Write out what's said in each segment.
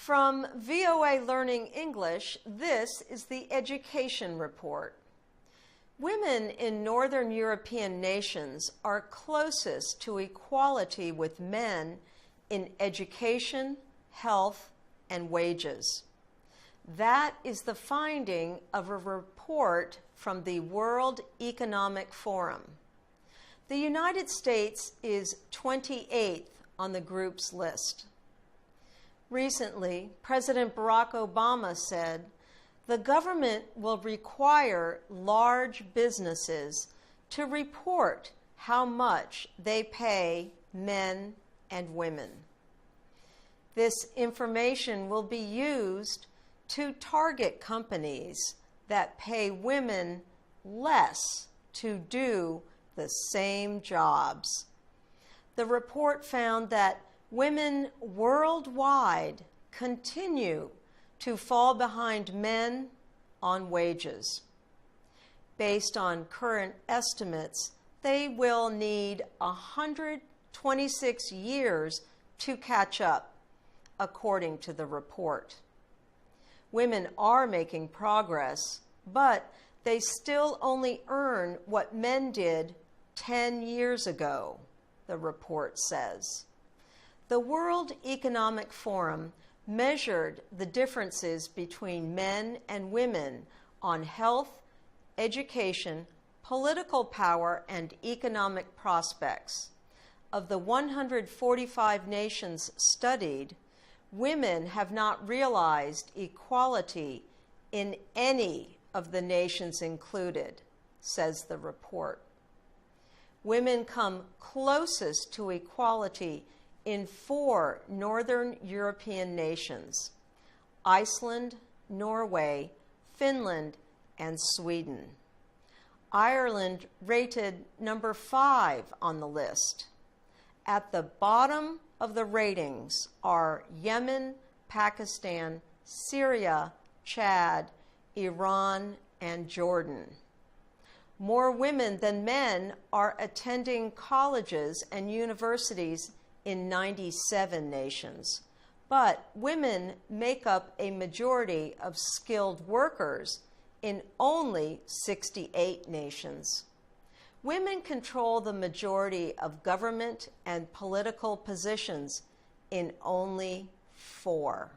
From VOA Learning English, this is the Education Report. Women in Northern European nations are closest to equality with men in education, health, and wages. That is the finding of a report from the World Economic Forum. The United States is 28th on the group's list. Recently, President Barack Obama said, the government will require large businesses to report how much they pay men and women. This information will be used to target companies that pay women less to do the same jobs. The report found that women worldwide continue to fall behind men on wages. Based on current estimates, they will need 126 years to catch up, according to the report. Women are making progress, but they still only earn what men did 10 years ago, the report says. The World Economic Forum measured the differences between men and women on health, education, political power, and economic prospects. Of the 145 nations studied, women have not realized equality in any of the nations included, says the report. Women come closest to equality in 4 Northern European nations: Iceland, Norway, Finland, and Sweden. Ireland rated number 5 on the list. At the bottom of the ratings are Yemen, Pakistan, Syria, Chad, Iran, and Jordan. More women than men are attending colleges and universities in 97 nations, but women make up a majority of skilled workers in only 68 nations. Women control the majority of government and political positions in only 4.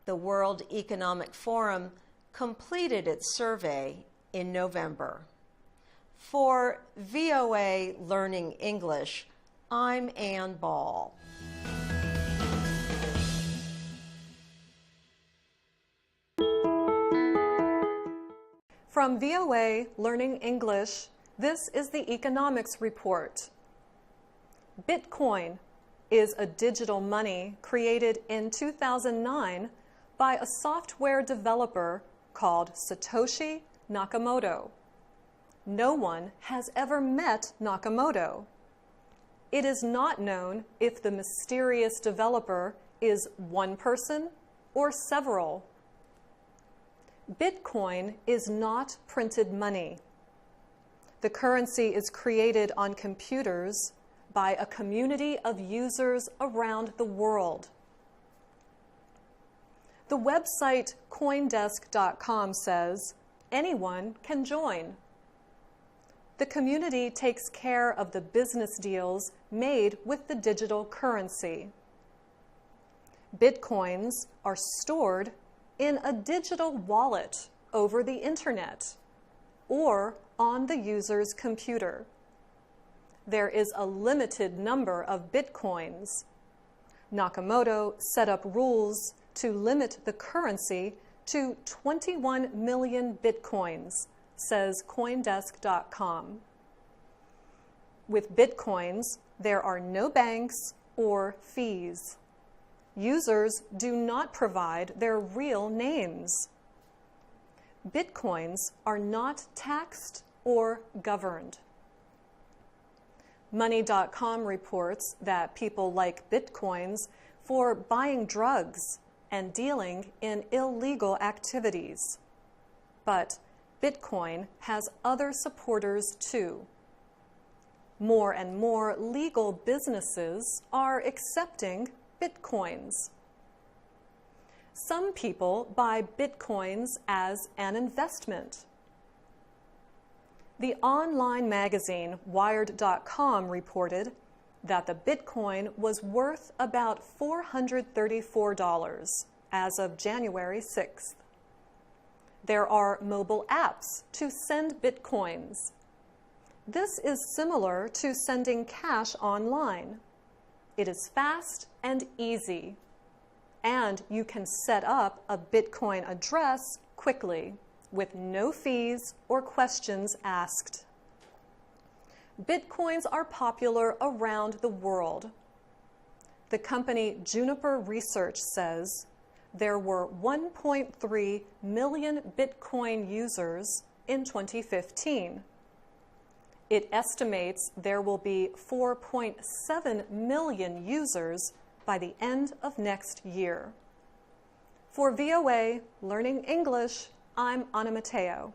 The World Economic Forum completed its survey in November. For VOA Learning English, I'm Ann Ball. From VOA Learning English, this is the Economics Report. Bitcoin is a digital money created in 2009 by a software developer called Satoshi Nakamoto. No one has ever met Nakamoto. It is not known if the mysterious developer is one person or several. Bitcoin is not printed money. The currency is created on computers by a community of users around the world. The website CoinDesk.com says anyone can join. The community takes care of the business deals made with the digital currency. Bitcoins are stored in a digital wallet over the internet or on the user's computer. There is a limited number of Bitcoins. Nakamoto set up rules to limit the currency to 21 million Bitcoins, says CoinDesk.com. With Bitcoins, there are no banks or fees. Users do not provide their real names. Bitcoins are not taxed or governed. Money.com reports that people like Bitcoins for buying drugs and dealing in illegal activities. But Bitcoin has other supporters too. More and more legal businesses are accepting Bitcoins. Some people buy bitcoins as an investment. The online magazine Wired.com reported that the Bitcoin was worth about $434 as of January 6th. There are mobile apps to send Bitcoins. This is similar to sending cash online. It is fast and easy, and you can set up a Bitcoin address quickly with no fees or questions asked. Bitcoins are popular around the world. The company Juniper Research says there were 1.3 million Bitcoin users in 2015. It estimates there will be 4.7 million users by the end of next year. For VOA Learning English, I'm Ana Mateo.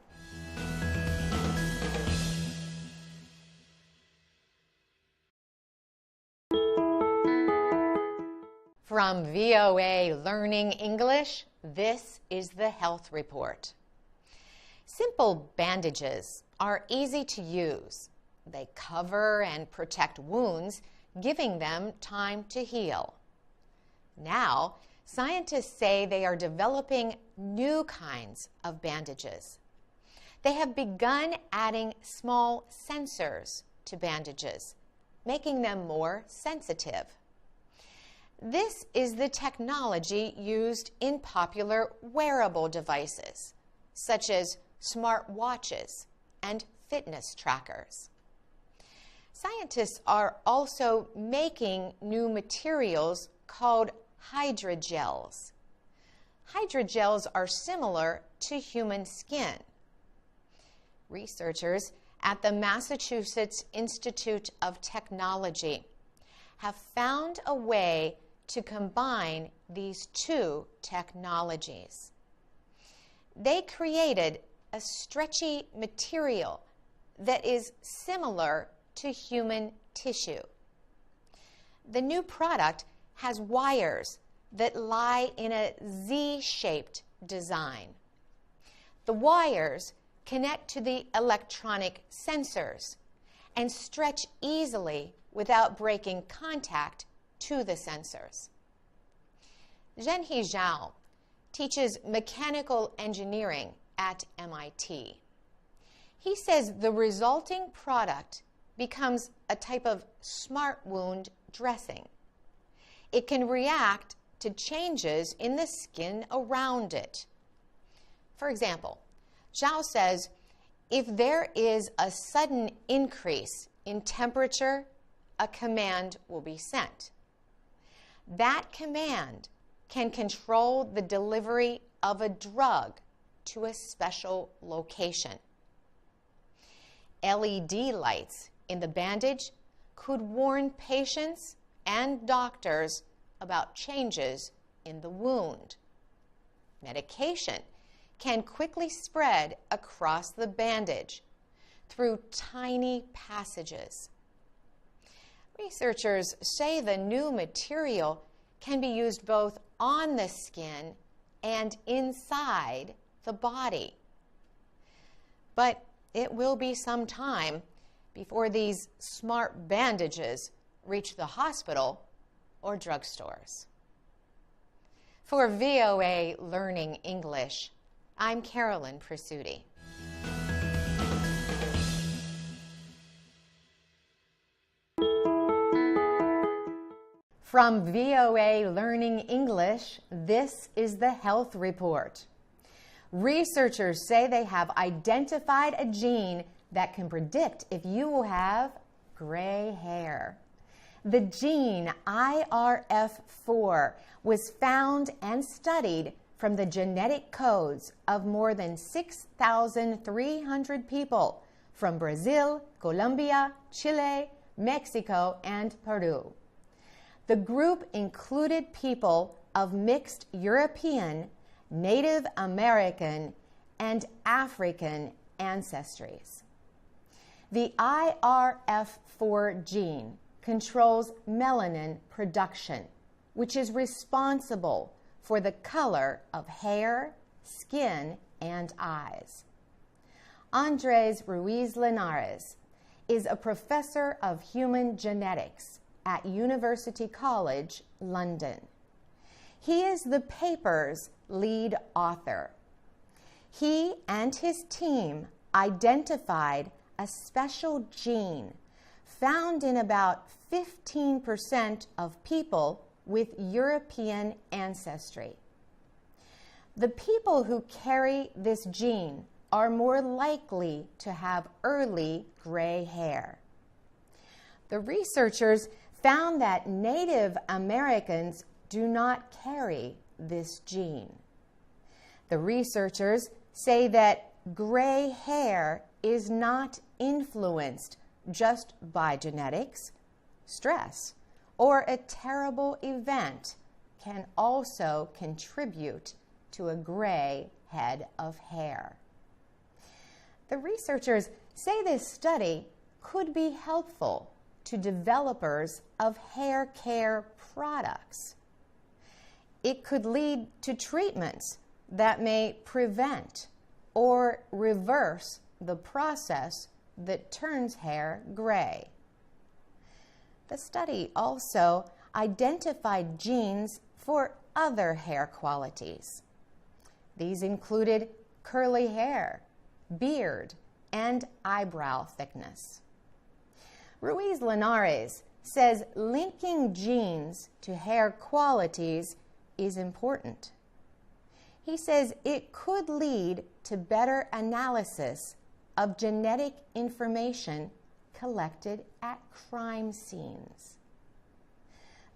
From VOA Learning English, this is the Health Report. Simple bandages are easy to use. They cover and protect wounds, giving them time to heal. Now, scientists say they are developing new kinds of bandages. They have begun adding small sensors to bandages, making them more sensitive. This is the technology used in popular wearable devices, such as smart watches and fitness trackers. Scientists are also making new materials called hydrogels. Hydrogels are similar to human skin. Researchers at the Massachusetts Institute of Technology have found a way to combine these two technologies. They created a stretchy material that is similar to human tissue. The new product has wires that lie in a Z-shaped design. The wires connect to the electronic sensors and stretch easily without breaking contact to the sensors. Zhenhe Zhao teaches mechanical engineering at MIT. He says the resulting product becomes a type of smart wound dressing. It can react to changes in the skin around it. For example, Zhao says if there is a sudden increase in temperature, a command will be sent. That command can control the delivery of a drug to a special location. LED lights in the bandage could warn patients and doctors about changes in the wound. Medication can quickly spread across the bandage through tiny passages. Researchers say the new material can be used both on the skin and inside the body. But it will be some time before these smart bandages reach the hospital or drugstores. For VOA Learning English, I'm Carolyn Prasuti. From VOA Learning English, this is the Health Report. Researchers say they have identified a gene that can predict if you will have gray hair. The gene IRF4 was found and studied from the genetic codes of more than 6,300 people from Brazil, Colombia, Chile, Mexico, and Peru. The group included people of mixed European, Native American, and African ancestries. The IRF4 gene controls melanin production, which is responsible for the color of hair, skin, and eyes. Andres Ruiz Linares is a professor of human genetics at University College, London. He is the paper's lead author. He and his team identified a special gene found in about 15% of people with European ancestry. The people who carry this gene are more likely to have early gray hair. The researchers found that Native Americans do not carry this gene. The researchers say that gray hair is not influenced just by genetics. Stress or a terrible event can also contribute to a gray head of hair. The researchers say this study could be helpful to developers of hair care products. It could lead to treatments that may prevent or reverse the process that turns hair gray. The study also identified genes for other hair qualities. These included curly hair, beard, and eyebrow thickness. Ruiz Linares says linking genes to hair qualities is important. He says it could lead to better analysis of genetic information collected at crime scenes.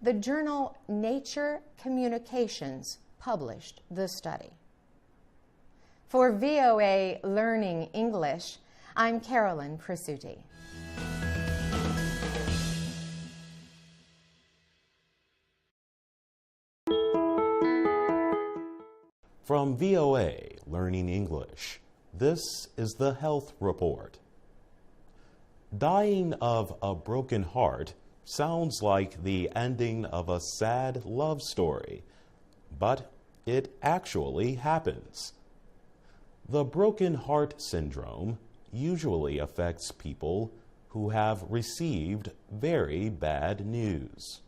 The journal Nature Communications published the study. For VOA Learning English, I'm Carolyn Presutti. From VOA Learning English, this is the Health Report. Dying of a broken heart sounds like the ending of a sad love story, but it actually happens. The broken heart syndrome usually affects people who have received very bad news.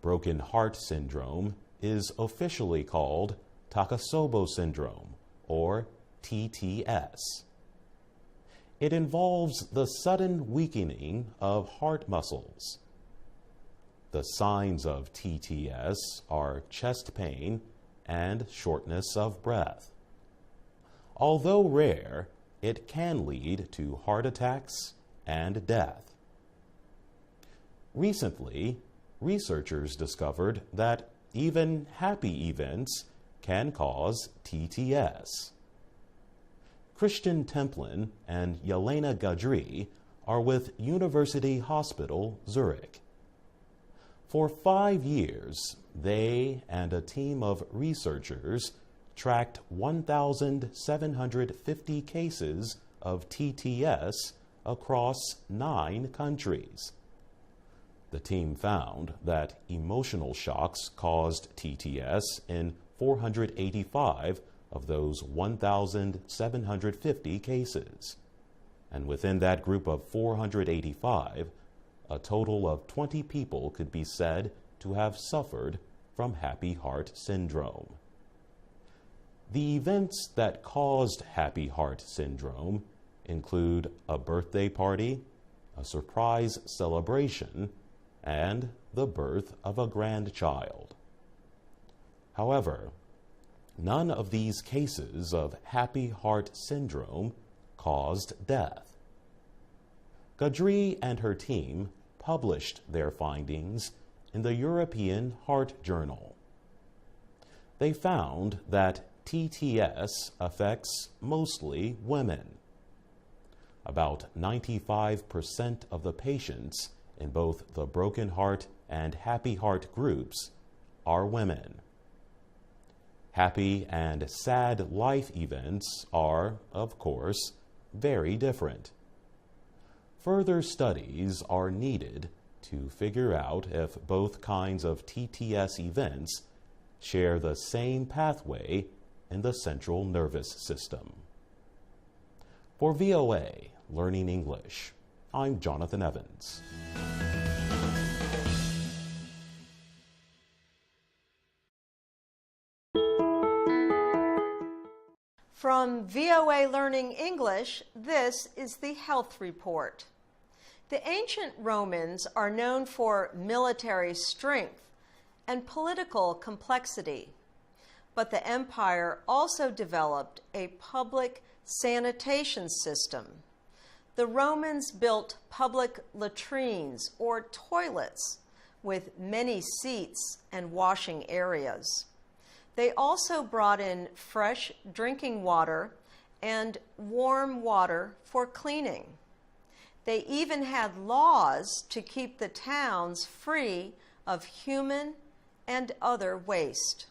Broken heart syndrome is officially called Takotsubo syndrome, or TTS. It involves the sudden weakening of heart muscles. The signs of TTS are chest pain and shortness of breath. Although rare, it can lead to heart attacks and death. Recently, researchers discovered that even happy events can cause TTS. Christian Templin and Yelena Gadri are with University Hospital, Zurich. For 5 years, they and a team of researchers tracked 1,750 cases of TTS across 9 countries. The team found that emotional shocks caused TTS in 485 of those 1,750 cases. And within that group of 485, a total of 20 people could be said to have suffered from happy heart syndrome. The events that caused happy heart syndrome include a birthday party, a surprise celebration, and the birth of a grandchild. However, none of these cases of happy heart syndrome caused death. Gadri and her team published their findings in the European Heart Journal. They found that TTS affects mostly women. About 95% of the patients in both the broken heart and happy heart groups are women. Happy and sad life events are, of course, very different. Further studies are needed to figure out if both kinds of TTS events share the same pathway in the central nervous system. For VOA Learning English, I'm Jonathan Evans. From VOA Learning English, this is the Health Report. The ancient Romans are known for military strength and political complexity, but the empire also developed a public sanitation system. The Romans built public latrines or toilets with many seats and washing areas. They also brought in fresh drinking water and warm water for cleaning. They even had laws to keep the towns free of human and other waste.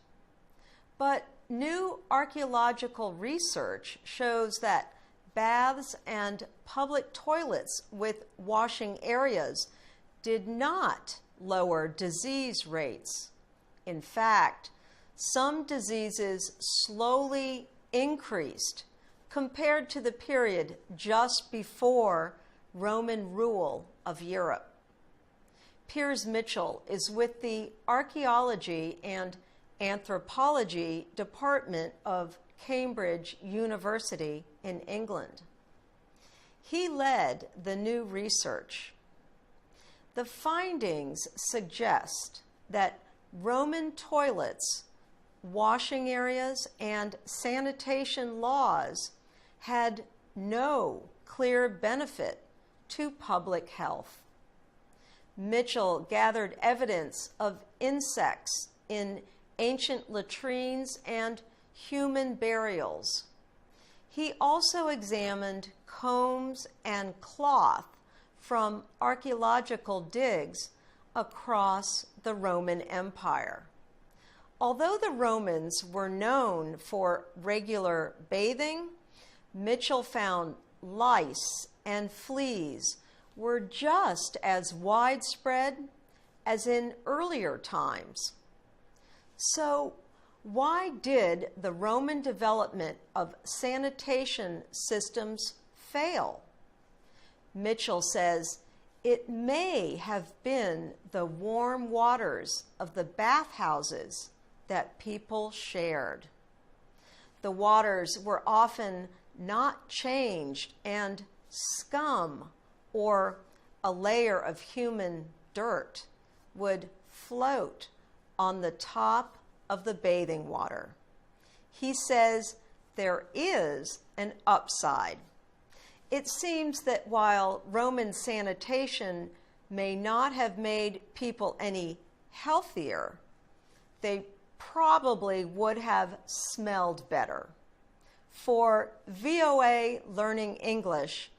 But new archaeological research shows that baths and public toilets with washing areas did not lower disease rates. In fact, some diseases slowly increased compared to the period just before Roman rule of Europe. Piers Mitchell is with the Archaeology and Anthropology Department of Cambridge University in England. He led the new research. The findings suggest that Roman toilets, washing areas, and sanitation laws had no clear benefit to public health. Mitchell gathered evidence of insects in ancient latrines and human burials. He also examined combs and cloth from archaeological digs across the Roman Empire. Although the Romans were known for regular bathing, Mitchell found lice and fleas were just as widespread as in earlier times. So, why did the Roman development of sanitation systems fail? Mitchell says it may have been the warm waters of the bathhouses that people shared. The waters were often not changed, and scum or a layer of human dirt would float on the top of the bathing water. He says there is an upside. It seems that while Roman sanitation may not have made people any healthier, they probably would have smelled better. For VOA Learning English,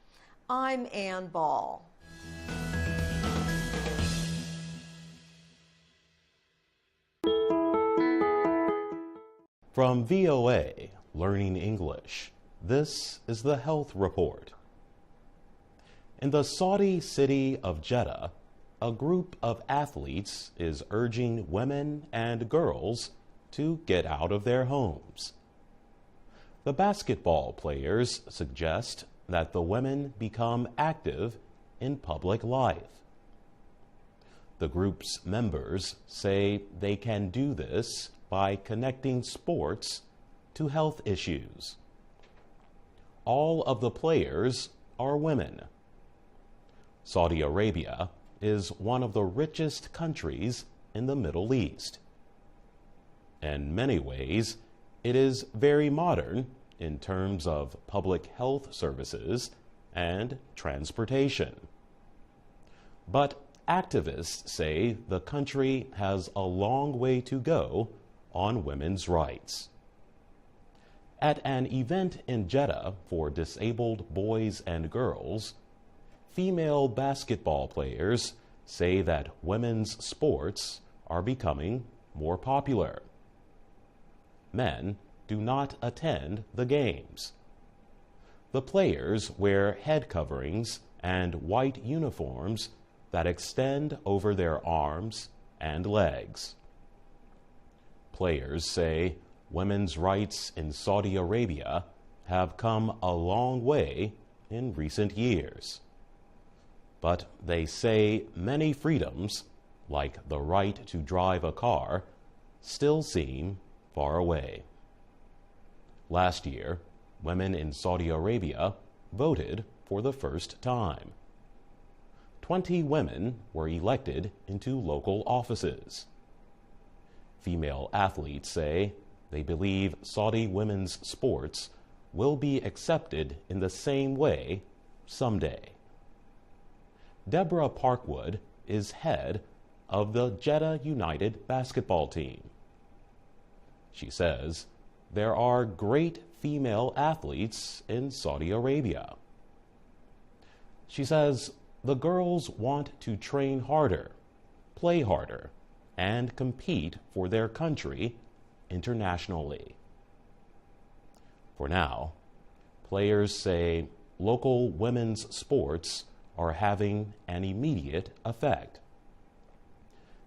I'm Ann Ball. From VOA Learning English, this is the Health Report. In the Saudi city of Jeddah, a group of athletes is urging women and girls to get out of their homes. The basketball players suggest that the women become active in public life. The group's members say they can do this by connecting sports to health issues. All of the players are women. Saudi Arabia is one of the richest countries in the Middle East. In many ways, it is very modern in terms of public health services and transportation. But activists say the country has a long way to go on women's rights. At an event in Jeddah for disabled boys and girls, female basketball players say that women's sports are becoming more popular. Men do not attend the games. The players wear head coverings and white uniforms that extend over their arms and legs. Players say women's rights in Saudi Arabia have come a long way in recent years. But they say many freedoms, like the right to drive a car, still seem far away. Last year, women in Saudi Arabia voted for the first time. 20 women were elected into local offices. Female athletes say they believe Saudi women's sports will be accepted in the same way someday. Deborah Parkwood is head of the Jeddah United basketball team. She says there are great female athletes in Saudi Arabia. She says the girls want to train harder, play harder, and compete for their country internationally. For now, players say local women's sports are having an immediate effect.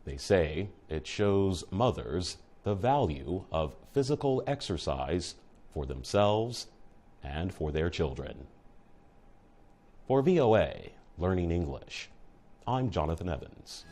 They say it shows mothers the value of physical exercise for themselves and for their children. For VOA Learning English, I'm Jonathan Evans.